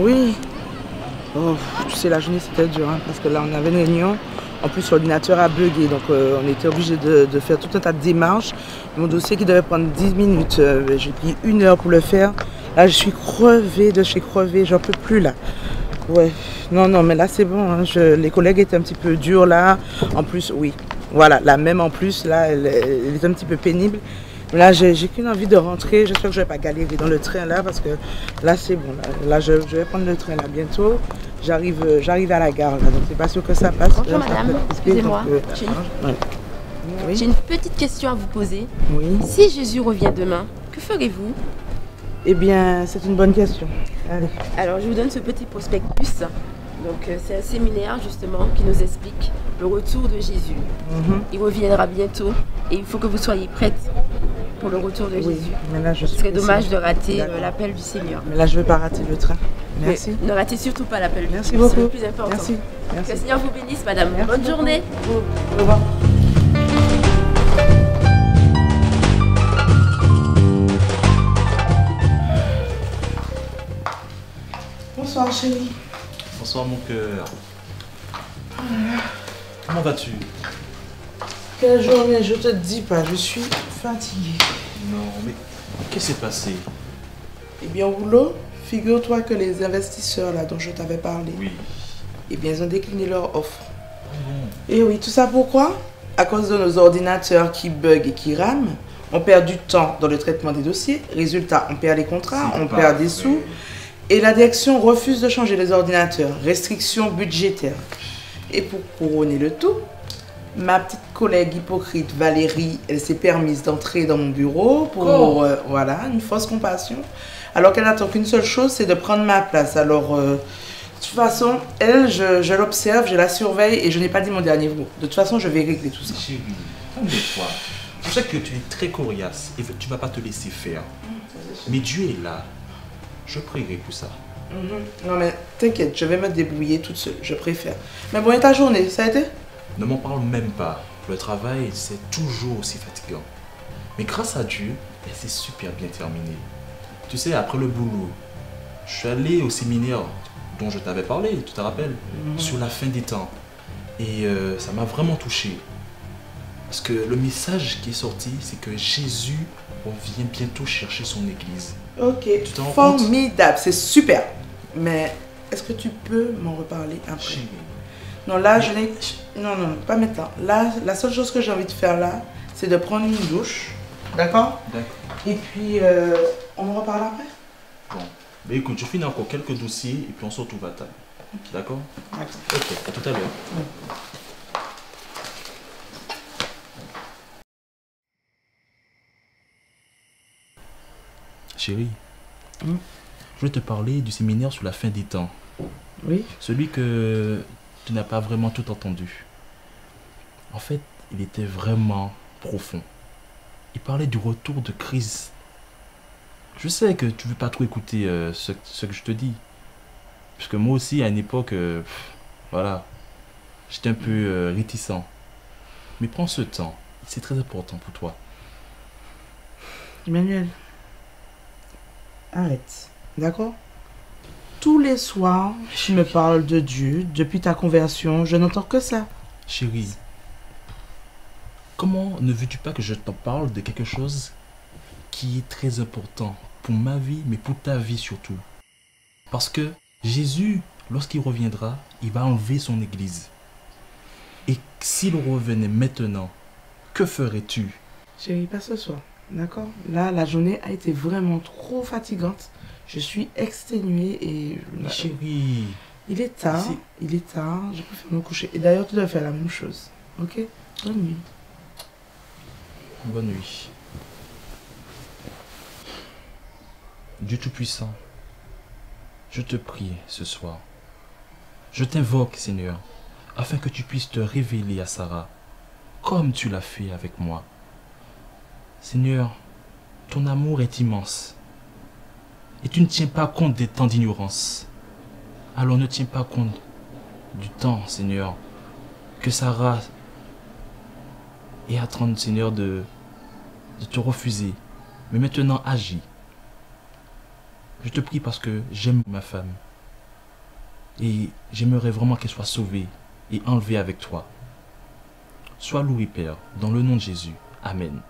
Oui. Oh, tu sais, la journée c'était dur hein, parce que là on avait une réunion. En plus l'ordinateur a bugué, donc on était obligé de faire tout un tas de démarches. Mon dossier qui devait prendre 10 minutes, j'ai pris 1 heure pour le faire. Là je suis crevée de chez crevée, j'en peux plus là. Ouais, non, mais là c'est bon, hein. Les collègues étaient un petit peu durs là. En plus, oui, voilà, là même en plus, là, elle est un petit peu pénible. Là, j'ai qu'une envie de rentrer. J'espère que je ne vais pas galérer dans le train là parce que là c'est bon. Là je vais prendre le train là bientôt. J'arrive à la gare là, donc c'est pas sûr que ça passe. Bonjour madame, excusez-moi. Oui. J'ai une petite question à vous poser. Oui. Si Jésus revient demain, que ferez-vous? Eh bien, c'est une bonne question. Allez. Alors, je vous donne ce petit prospectus. Donc, c'est un séminaire justement qui nous explique le retour de Jésus. Il reviendra bientôt et il faut que vous soyez prête pour le retour de Jésus. Mais là, Ce serait dommage de rater l'appel du Seigneur. Mais là, je ne vais pas rater le train. Merci. Mais ne ratez surtout pas l'appel du Seigneur. Merci beaucoup. C'est le plus important. Merci. Que le Seigneur vous bénisse, madame. Merci Bonne beaucoup. journée. Au revoir. Bonsoir chérie. Bonsoir mon cœur. Comment vas-tu? Quelle journée, je te dis pas, je suis fatiguée. Non, mais qu'est-ce qui s'est passé? Eh bien au boulot, figure-toi que les investisseurs là dont je t'avais parlé, Oui. eh bien ils ont décliné leur offre. Bon. Et oui, tout ça pourquoi? À cause de nos ordinateurs qui bug et qui rament, on perd du temps dans le traitement des dossiers. Résultat, on perd les contrats, on perd des sous. Et la direction refuse de changer les ordinateurs. Restrictions budgétaires. Et pour couronner le tout, ma petite collègue hypocrite Valérie, elle s'est permise d'entrer dans mon bureau pour voilà, une fausse compassion. Alors qu'elle n'attend qu'une seule chose, c'est de prendre ma place. Alors, de toute façon, elle, je l'observe, je la surveille et je n'ai pas dit mon dernier mot. De toute façon, je vais régler tout ça. Chérie, calme-toi. Je sais que tu es très coriace et tu ne vas pas te laisser faire. Mais Dieu est là. Je prierai pour ça. Non mais t'inquiète, je vais me débrouiller toute seule, je préfère. Mais bon, et ta journée, ça a été? Ne m'en parle même pas. Le travail, c'est toujours aussi fatigant. Mais grâce à Dieu, c'est super bien terminé. Tu sais, après le boulot, je suis allé au séminaire dont je t'avais parlé, tu te rappelles, sur la fin des temps. Et ça m'a vraiment touché. Parce que le message qui est sorti, c'est que Jésus vient bientôt chercher son église. Ok, Tu t'en rends compte? formidable, c'est super. Mais est-ce que tu peux m'en reparler après? Chérie. Non, là, je n'ai... Non, pas maintenant. Là, la seule chose que j'ai envie de faire là, c'est de prendre une douche. D'accord? D'accord. Et puis, on en reparle après? Bon. Mais écoute, je finis encore quelques dossiers et puis on se retrouve à table. D'accord? D'accord. Ok, à tout à l'heure. Chérie, je voulais te parler du séminaire sur la fin des temps. Oui? Celui que tu n'as pas vraiment tout entendu. En fait, il était vraiment profond. Il parlait du retour de Christ. Je sais que tu ne veux pas trop écouter ce que je te dis. Parce que moi aussi, à une époque, voilà, j'étais un peu réticent. Mais prends ce temps. C'est très important pour toi. Emmanuel, arrête. D'accord? Tous les soirs, tu me parles de Dieu. Depuis ta conversion, je n'entends que ça. Chérie, comment ne veux-tu pas que je t'en parle de quelque chose qui est très important pour ma vie, mais pour ta vie surtout? Parce que Jésus, lorsqu'il reviendra, il va enlever son église. Et s'il revenait maintenant, que ferais-tu? Chérie, pas ce soir. D'accord? Là, la journée a été vraiment trop fatigante. Je suis exténuée et... Chérie, Il est tard. Il est tard. Je préfère me coucher. Et d'ailleurs, tu dois faire la même chose. Ok? Bonne nuit. bonne nuit. Dieu Tout-Puissant, je te prie ce soir. Je t'invoque, Seigneur, afin que tu puisses te révéler à Sarah, comme tu l'as fait avec moi. Seigneur, ton amour est immense. Et tu ne tiens pas compte des temps d'ignorance. Alors ne tiens pas compte du temps, Seigneur, que Sarah est en train, Seigneur, de te refuser. Mais maintenant, agis. Je te prie parce que j'aime ma femme. Et j'aimerais vraiment qu'elle soit sauvée et enlevée avec toi. Sois loué, Père, dans le nom de Jésus. Amen.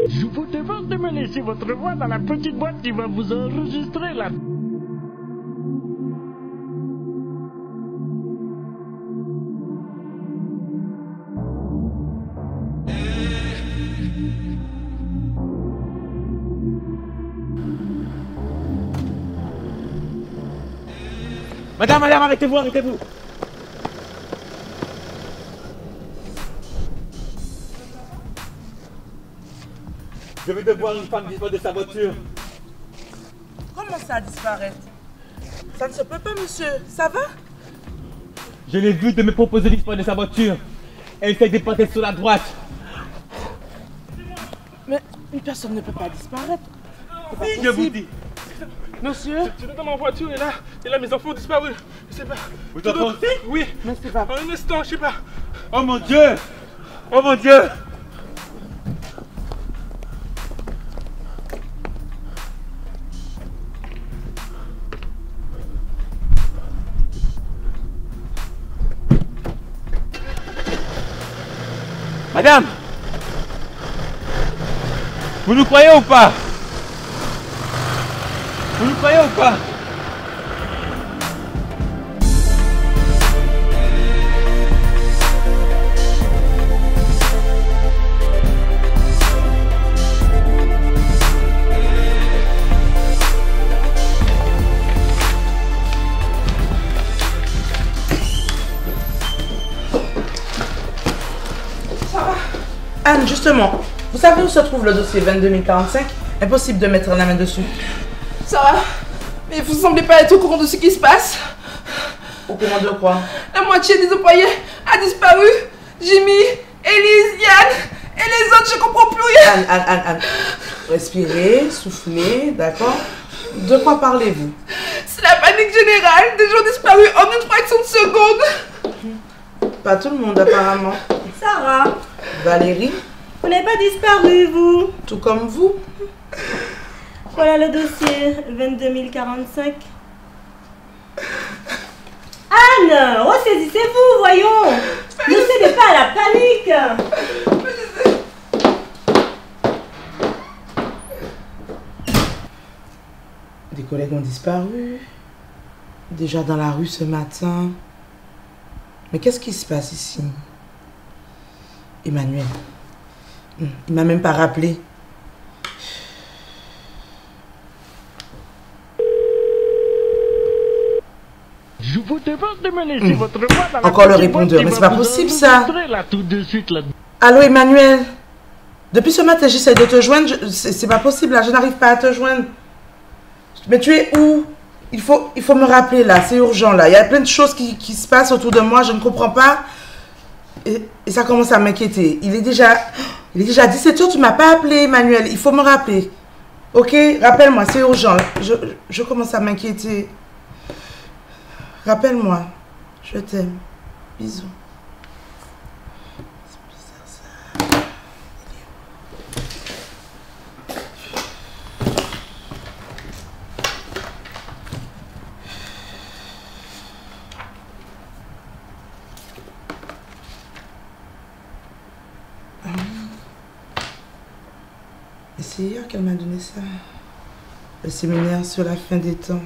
Je vous demande de me laisser votre voix dans la petite boîte qui va vous enregistrer là. Madame, arrêtez-vous, arrêtez-vous. Je vais devoir une femme disparaître de sa voiture. Comment ça disparaître? Ça ne se peut pas, monsieur. Ça va? Je l'ai vue de me proposer disparaître de sa voiture. Elle s'est dépassée sur la droite. Mais une personne ne peut pas disparaître. C'est pas Je vous possible. dis. Monsieur? Je suis dans ma voiture et là mes enfants ont disparu. Je sais pas. Vous t'entendez aussi? Oui. Mais c'est pas... En un instant, je sais pas. Oh mon Dieu! Oh mon Dieu! Madame! Vous nous croyez ou pas? Vous nous croyez ou pas? Anne, justement, vous savez où se trouve le dossier 22045? Impossible de mettre la main dessus. Ça va? Mais vous semblez pas être au courant de ce qui se passe. Au courant de quoi? La moitié des employés a disparu. Jimmy, Elise, Yann et les autres, je comprends plus rien. Anne. Respirez, soufflez, d'accord? De quoi parlez-vous? C'est la panique générale. Des gens disparus en une fraction de seconde. Pas tout le monde, apparemment. Sarah, Valérie, vous n'avez pas disparu, vous. tout comme vous. Voilà le dossier 22045. Anne, ressaisissez-vous, voyons. Ne cédez pas à la panique. Des collègues ont disparu. Déjà dans la rue ce matin. Mais qu'est-ce qui se passe ici? Emmanuel. Il m'a même pas rappelé. Je vous demande de me laisser votre voix dans la Encore le petite boîte répondeur, qui mais va c'est pas vous possible, ça. enregistrer là tout de suite là. Allô Emmanuel? Depuis ce matin, j'essaie de te joindre. C'est pas possible, là. Je n'arrive pas à te joindre. Mais tu es où? Il faut me rappeler, là. C'est urgent, là. Il y a plein de choses qui se passent autour de moi. Je ne comprends pas. Et ça commence à m'inquiéter. Il est déjà 17h. Tu m'as pas appelé, Emmanuel. Il faut me rappeler. Ok? Rappelle-moi, c'est urgent. Je commence à m'inquiéter. Rappelle-moi. Je t'aime. Bisous. C'est bizarre, ça. Et c'est hier qu'elle m'a donné ça. Le séminaire sur la fin des temps.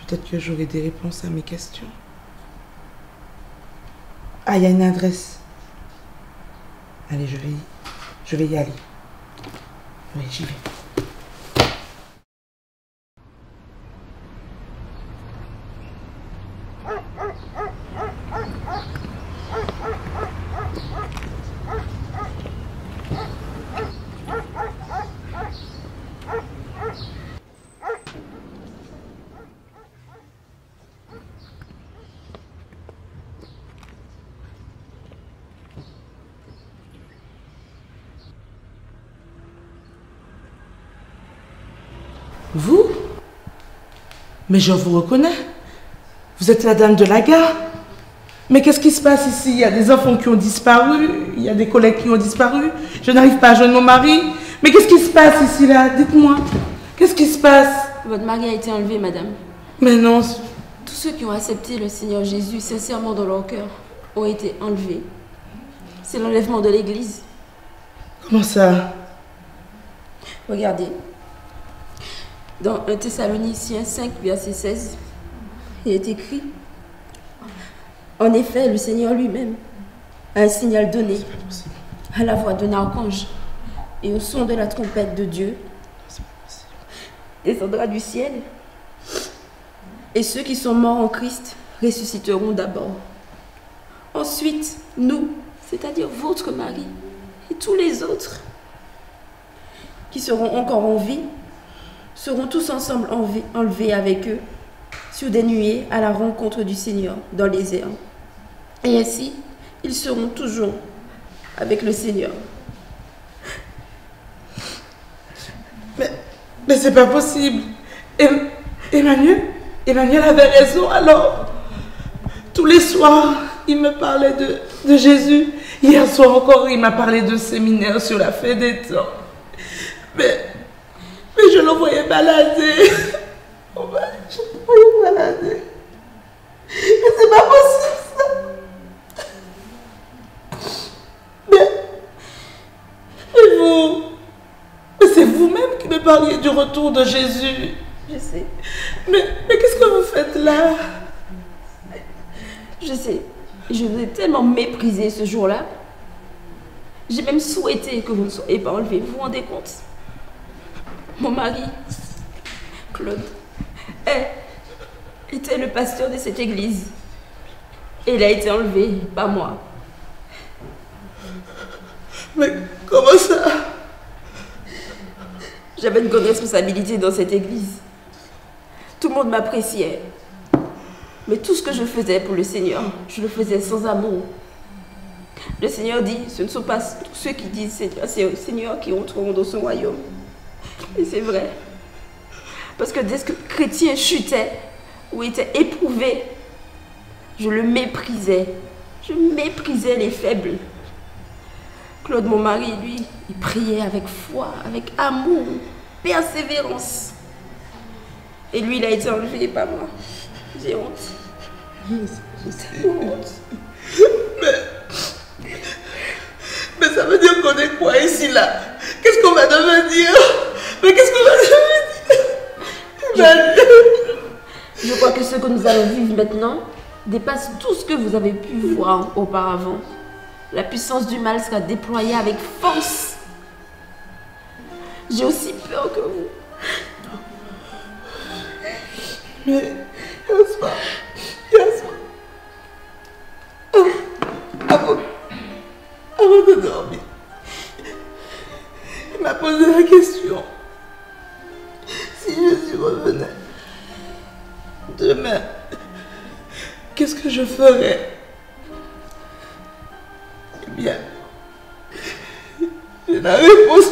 Peut-être que j'aurai des réponses à mes questions. Ah, il y a une adresse. Allez, je vais y aller. Oui, j'y vais. Vous? Mais je vous reconnais. Vous êtes la dame de la gare. Mais qu'est-ce qui se passe ici? Il y a des enfants qui ont disparu, il y a des collègues qui ont disparu. Je n'arrive pas à joindre mon mari. Mais qu'est-ce qui se passe ici, là? Dites-moi. Qu'est-ce qui se passe? Votre mari a été enlevé, madame. Mais non. Tous ceux qui ont accepté le Seigneur Jésus sincèrement dans leur cœur ont été enlevés. C'est l'enlèvement de l'Église. Comment ça? Regardez. Dans 1 Thessaloniciens 5, verset 16, il est écrit: en effet, le Seigneur lui-même a un signal donné à la voix d'un archange et au son de la trompette de Dieu. Descendra du ciel, et ceux qui sont morts en Christ ressusciteront d'abord. Ensuite, nous, c'est-à-dire votre mari et tous les autres qui seront encore en vie, seront tous ensemble enlevés avec eux sur des nuées à la rencontre du Seigneur dans les airs. Et ainsi, ils seront toujours avec le Seigneur. Mais c'est pas possible. Emmanuel avait raison alors. Tous les soirs, il me parlait de Jésus. Hier soir encore, il m'a parlé de séminaire sur la fin des temps. Mais je le voyais balader. Je le voyais balader. Mais c'est pas possible ça. Mais vous, c'est vous-même qui me parliez du retour de Jésus. Je sais. Mais qu'est-ce que vous faites là? Je sais. Je vous ai tellement méprisé ce jour-là. J'ai même souhaité que vous ne soyez pas enlevé. Vous vous rendez compte? Mon mari, Claude, était le pasteur de cette église. Et il a été enlevé, pas moi. Mais comment ça? J'avais une grande responsabilité dans cette église. Tout le monde m'appréciait. Mais tout ce que je faisais pour le Seigneur, je le faisais sans amour. Le Seigneur dit, ce ne sont pas tous ceux qui disent Seigneur, c'est le Seigneur qui entreront dans son royaume. Et c'est vrai. Parce que dès que le chrétien chutait ou était éprouvé, je le méprisais. Je méprisais les faibles. Claude, mon mari, lui, il priait avec foi, avec amour, persévérance. Et lui, il a été enlevé, pas moi. J'ai honte. J'ai honte. Mais ça veut dire qu'on est quoi ici, là? Qu'est-ce qu'on va devenir? Mais qu'est-ce qu'on va devenir? Je crois que ce que nous allons vivre maintenant dépasse tout ce que vous avez pu voir auparavant. La puissance du mal sera déployée avec force. J'ai aussi peur que vous. Mais, Yasma, avant de dormir, il m'a posé la question. Si Jésus revenait demain, qu'est-ce que je ferais? Eh bien, j'ai la réponse.